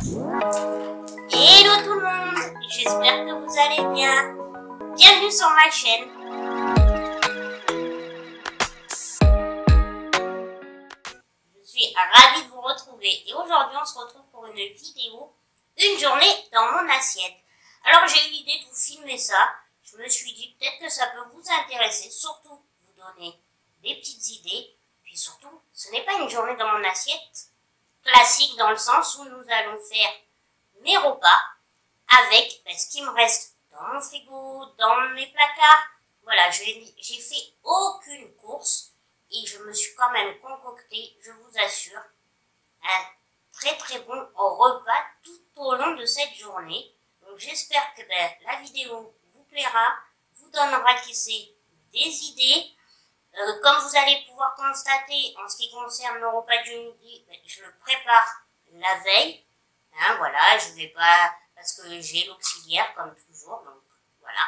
Hello tout le monde, j'espère que vous allez bien. Bienvenue sur ma chaîne. Je suis ravie de vous retrouver et aujourd'hui on se retrouve pour une vidéo, une journée dans mon assiette. Alors j'ai eu l'idée de vous filmer ça, je me suis dit peut-être que ça peut vous intéresser, surtout vous donner des petites idées. Puis surtout, ce n'est pas une journée dans mon assiette classique dans le sens où nous allons faire mes repas avec ce qui me reste dans mon frigo, dans mes placards. Voilà, j'ai fait aucune course et je me suis quand même concocté, je vous assure, un très bon repas tout au long de cette journée. Donc j'espère que la vidéo vous plaira, vous donnera des idées. Comme vous allez pouvoir constater, en ce qui concerne le repas du midi, je le prépare la veille. Hein, voilà, je vais pas, parce que j'ai l'auxiliaire comme toujours, donc voilà.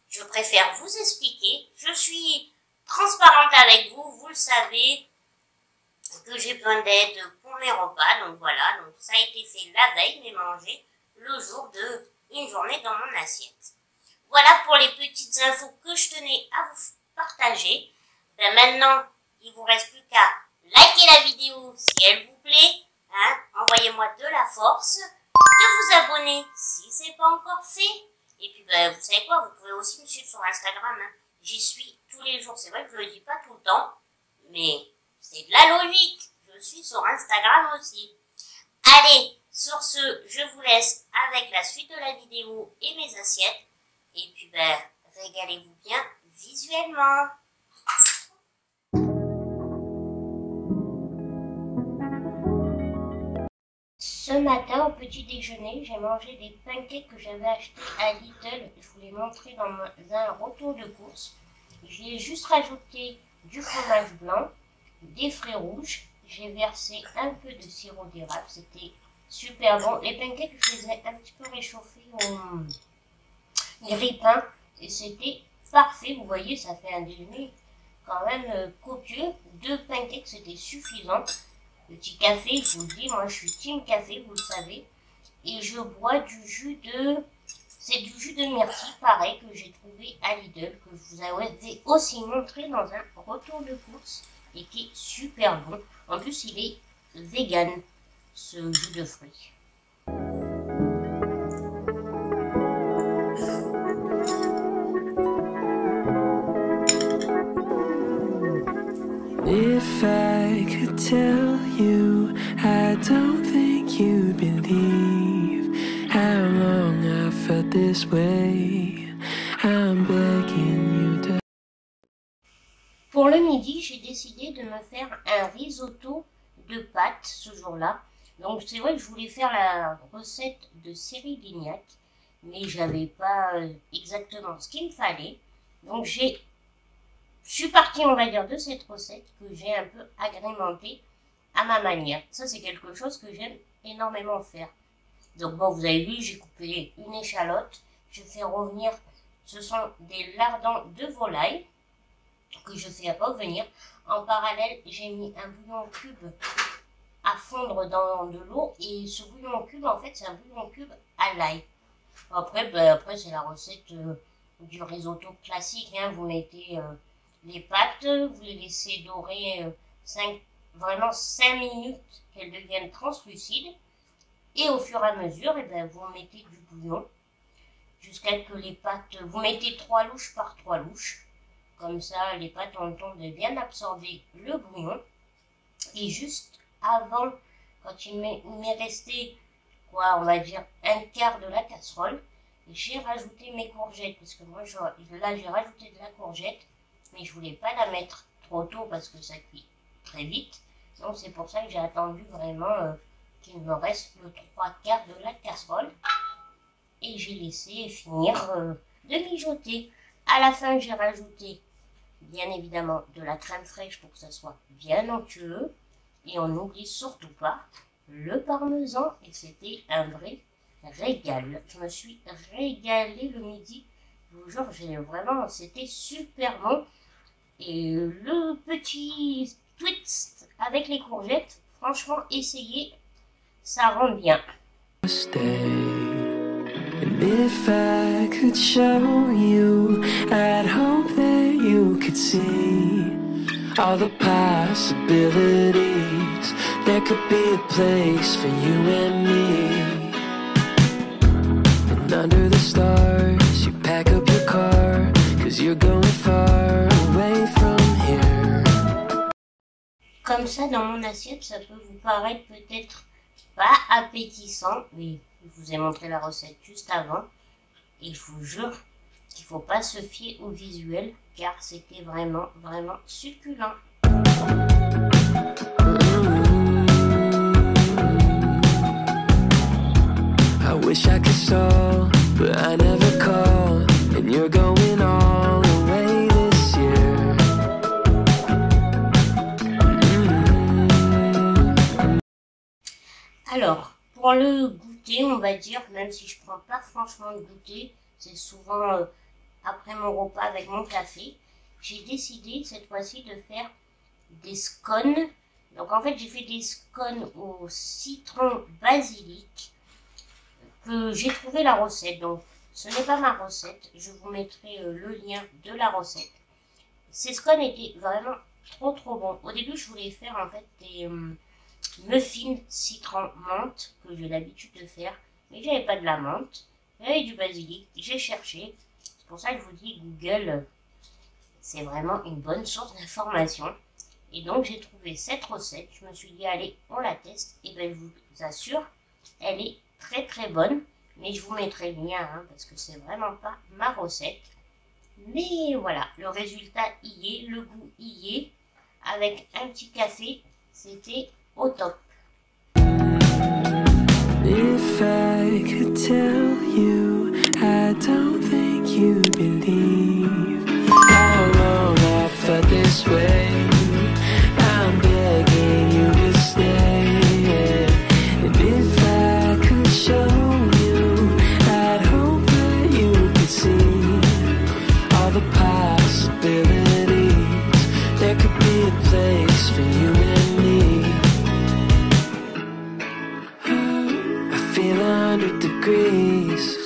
Je préfère vous expliquer. Je suis transparente avec vous, vous le savez, que j'ai besoin d'aide pour mes repas, donc voilà. Donc ça a été fait la veille, mais mangé le jour de une journée dans mon assiette. Voilà pour les petites infos que je tenais à vous partager. Maintenant, il vous reste plus qu'à liker la vidéo si elle vous plaît, hein, envoyez-moi de la force, de vous abonner si ce n'est pas encore fait, et puis vous savez quoi, vous pouvez aussi me suivre sur Instagram, hein. J'y suis tous les jours, c'est vrai que je le dis pas tout le temps, mais c'est de la logique, je suis sur Instagram aussi. Allez, sur ce, je vous laisse avec la suite de la vidéo et mes assiettes, et puis régalez-vous bien visuellement. Ce matin, au petit déjeuner, j'ai mangé des pancakes que j'avais achetés à Lidl. Je vous les montrer dans un retour de course. J'ai juste rajouté du fromage blanc, des fruits rouges. J'ai versé un peu de sirop d'érable. C'était super bon. Les pancakes, je les ai un petit peu réchauffés au grille-pain. Et c'était parfait. Vous voyez, ça fait un déjeuner quand même copieux. 2 pancakes, c'était suffisant. Petit café, je vous dis, moi je suis team café, vous le savez. Et je bois du jus c'est du jus de myrtille, pareil, que j'ai trouvé à Lidl, que je vous avais aussi montré dans un retour de course, et qui est super bon. En plus, il est vegan, ce jus de fruits. If I could tell you, I don't think you'd believe how long I felt this way. I'm begging you to... Pour le midi, j'ai décidé de me faire un risotto de pâtes ce jour-là. Donc c'est vrai que je voulais faire la recette de Cyril Lignac, mais j'avais pas exactement ce qu'il me fallait. Donc je suis partie, on va dire, de cette recette que j'ai un peu agrémentée à ma manière. Ça, c'est quelque chose que j'aime énormément faire. Donc bon, vous avez vu, j'ai coupé une échalote. Je fais revenir, ce sont des lardons de volaille que je fais revenir. En parallèle, j'ai mis un bouillon cube à fondre dans de l'eau. Et ce bouillon cube, en fait, c'est un bouillon cube à l'ail. Après, c'est la recette du risotto classique. Hein. Vous mettez les pâtes, vous les laissez dorer vraiment 5 minutes qu'elles deviennent translucides. Et au fur et à mesure, vous mettez du bouillon jusqu'à ce que les pâtes, vous mettez 3 louches par 3 louches. Comme ça, les pâtes ont le temps de bien absorber le bouillon. Et juste avant, quand il m'est resté, on va dire, un quart de la casserole, j'ai rajouté mes courgettes. Parce que moi, là, j'ai rajouté de la courgette. Mais je voulais pas la mettre trop tôt parce que ça cuit très vite. Donc c'est pour ça que j'ai attendu vraiment qu'il me reste le 3/4 de la casserole. Et j'ai laissé finir de mijoter. À la fin, j'ai rajouté bien évidemment de la crème fraîche pour que ça soit bien onctueux. Et on n'oublie surtout pas le parmesan. Et c'était un vrai régal. Je me suis régalée le midi. Je vous jure, c'était super bon. Et le petit twist avec les courgettes, franchement, essayez, ça rend bien. stay. And if I could show you, I'd hope that you could see all the possibilities. There could be a place for you and me. And under the stars, you pack up your car, 'cause you're going far away from here. Comme ça, dans mon assiette, ça peut vous paraître peut-être pas appétissant, mais je vous ai montré la recette juste avant. Et je vous jure qu'il ne faut pas se fier au visuel, car c'était vraiment, vraiment succulent. I wish I could stall, but I never call, and you're going all the way this year. Alors, pour le goûter, on va dire, même si je prends pas franchement de goûter, c'est souvent après mon repas avec mon café, j'ai décidé cette fois-ci de faire des scones. Donc en fait, j'ai fait des scones au citron basilic, que j'ai trouvé la recette. Donc ce n'est pas ma recette, je vous mettrai le lien de la recette. Ces scones étaient vraiment trop bons. Au début, je voulais faire en fait des muffins citron menthe, que j'ai l'habitude de faire, mais j'avais pas de la menthe, j'avais du basilic, j'ai cherché. C'est pour ça que je vous dis, Google, c'est vraiment une bonne source d'information. Et donc j'ai trouvé cette recette, je me suis dit allez, on la teste, et bien je vous assure, elle est très bonne, mais je vous mettrai le lien, hein, parce que c'est vraiment pas ma recette. Mais voilà, le résultat y est, le goût y est, avec un petit café, c'était au top. If I could tell you, I don't think you'd believe how long I felt this way. I'm begging you to stay. And if I could show you, I'd hope that you could see all the possibilities. There could be a place for you and me. I feel 100 degrees.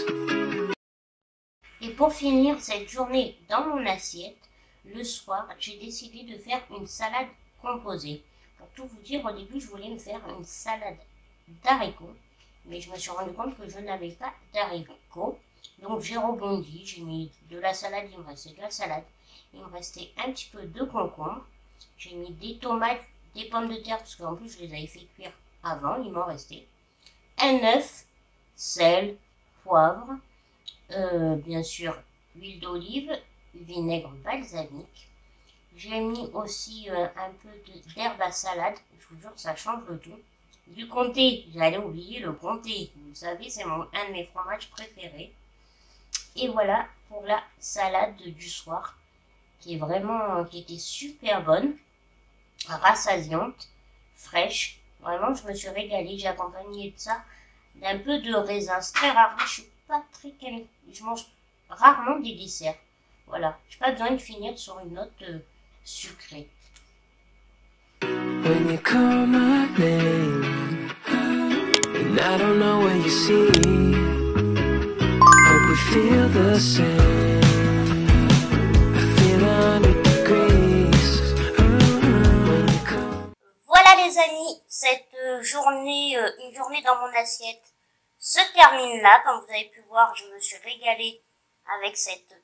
Et pour finir cette journée dans mon assiette, le soir, j'ai décidé de faire une salade composée. Pour tout vous dire, au début, je voulais me faire une salade d'haricots, mais je me suis rendu compte que je n'avais pas d'haricots. Donc j'ai rebondi, j'ai mis de la salade, il me restait de la salade, il me restait un petit peu de concombre, j'ai mis des tomates, des pommes de terre, parce qu'en plus je les avais fait cuire avant, il m'en restait, un œuf, sel, poivre, bien sûr huile d'olive, vinaigre balsamique. J'ai mis aussi un peu d'herbe à salade, je vous jure ça change le tout. Du comté, j'allais oublier le comté, vous savez c'est un de mes fromages préférés. Et voilà pour la salade du soir, qui était super bonne, rassasiante, fraîche. Vraiment je me suis régalée, j'ai accompagné de ça d'un peu de raisin. C'est très rare, je suis pas très je mange rarement des desserts. Voilà, j'ai pas besoin de finir sur une note sucrée. When you call my name, and I don't know what you see, hope we feel the same. I feel 100 degrees. When you call. Voilà les amis, cette journée, une journée dans mon assiette se termine là. Comme vous avez pu voir, je me suis régalée avec cette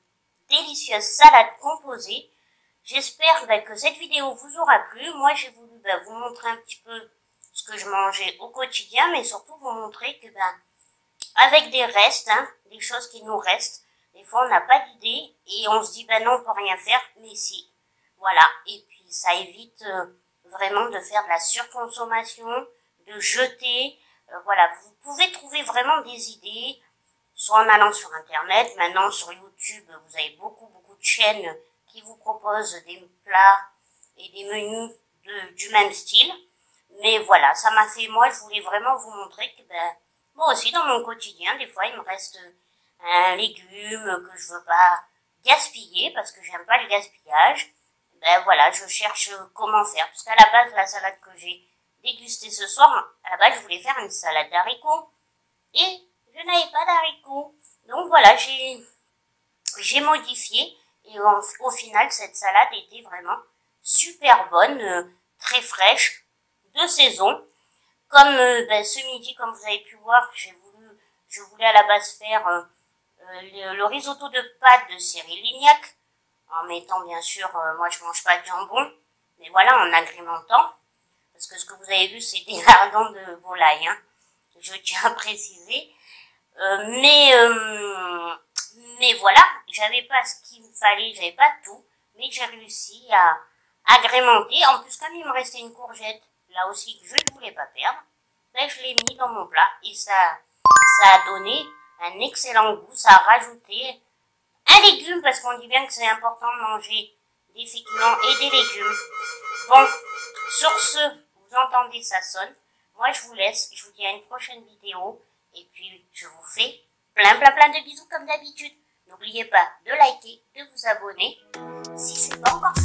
délicieuse salade composée. J'espère que cette vidéo vous aura plu. Moi, j'ai voulu vous montrer un petit peu ce que je mangeais au quotidien, mais surtout vous montrer que avec des restes, des choses qui nous restent, des fois on n'a pas d'idée et on se dit non, on peut rien faire, mais si. Voilà, et puis ça évite vraiment de faire de la surconsommation, de jeter. Voilà, vous pouvez trouver vraiment des idées, soit en allant sur internet, maintenant sur YouTube, vous avez beaucoup de chaînes qui vous proposent des plats et des menus du même style. Mais voilà, ça m'a fait, moi je voulais vraiment vous montrer que moi aussi dans mon quotidien, des fois il me reste un légume que je veux pas gaspiller parce que j'aime pas le gaspillage. Voilà, je cherche comment faire. Parce qu'à la base, la salade que j'ai dégustée ce soir, à la base je voulais faire une salade d'haricots. et je n'avais pas d'haricots. Donc voilà, j'ai modifié et au final cette salade était vraiment super bonne, très fraîche, de saison. Comme ce midi, comme vous avez pu voir, je voulais à la base faire le risotto de pâtes de Cyril Lignac, en mettant bien sûr, moi je mange pas de jambon, mais voilà, en agrémentant, parce que ce que vous avez vu c'est des lardons de volaille, hein, je tiens à préciser. Mais voilà, j'avais pas ce qu'il me fallait, j'avais pas tout, mais j'ai réussi à agrémenter. En plus, comme il me restait une courgette, là aussi que je ne voulais pas perdre, ben, je l'ai mis dans mon plat et ça a donné un excellent goût. Ça a rajouté un légume, parce qu'on dit bien que c'est important de manger des féculents et des légumes. Bon, sur ce, vous entendez, ça sonne. Moi, je vous laisse, je vous dis à une prochaine vidéo. Et puis, je vous fais plein de bisous comme d'habitude. N'oubliez pas de liker, de vous abonner si c'est pas encore fait.